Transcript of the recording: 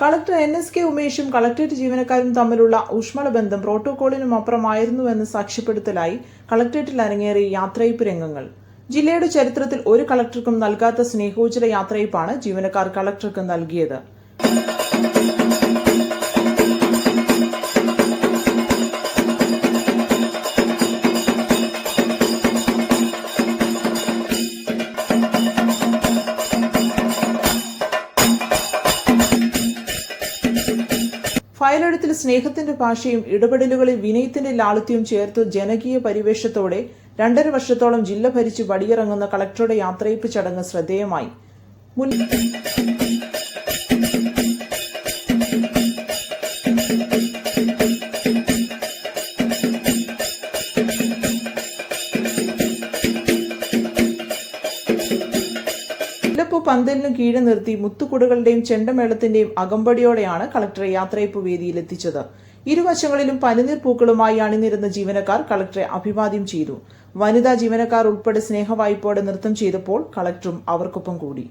Collector NSK ഉമേഷും collectorate ജീവനക്കാരും തമ്മിലുള്ള ഊഷ്മള ബന്ധം പ്രോട്ടോകോളിനും അപ്പുറമായിരുന്നുവെന്ന് സാക്ഷ്യപ്പെടുത്തലായി കളക്ടറേറ്റിൽ അരങ്ങേറിയ യാത്രയയപ്പ് രംഗങ്ങൾ. ജില്ലയുടെ ചരിത്രത്തിൽ ഒരു കളക്ടർക്കും നൽകാത്ത സ്നേഹോജ്ജല യാത്രയയപ്പാണ് ജീവനക്കാർ കളക്ടർക്ക് നൽകിയത്. ഫയലെഴുത്തിൽ സ്നേഹത്തിന്റെ ഭാഷയും ഇടപെടലുകളിൽ വിനയത്തിന്റെ ലാളിത്യവും ചേർത്ത് ജനകീയ പരിവേഷത്തോടെ 2.5 വർഷത്തോളം ജില്ല ഭരിച്ച് വടിയിറങ്ങുന്ന കളക്ടറുടെ യാത്രയയപ്പ് ചടങ്ങ് ശ്രദ്ധേയമായി. മുല്ലപ്പൂ പന്തലിനു കീഴെ നിർത്തി മുത്തുകുടകളുടെയും ചെണ്ടമേളത്തിന്റെയും അകമ്പടിയോടെയാണ് കളക്ടറെ യാത്രയയപ്പ് വേദിയിലെത്തിച്ചത്. ഇരുവശങ്ങളിലും പനിനീർ പൂക്കളുമായി അണിനിരുന്ന ജീവനക്കാർ കളക്ടറെ അഭിവാദ്യം ചെയ്തു. വനിതാ ജീവനക്കാർ ഉൾപ്പെടെ സ്നേഹവായ്പോടെ നൃത്തം ചെയ്തപ്പോൾ കളക്ടറും അവർക്കൊപ്പം കൂടി.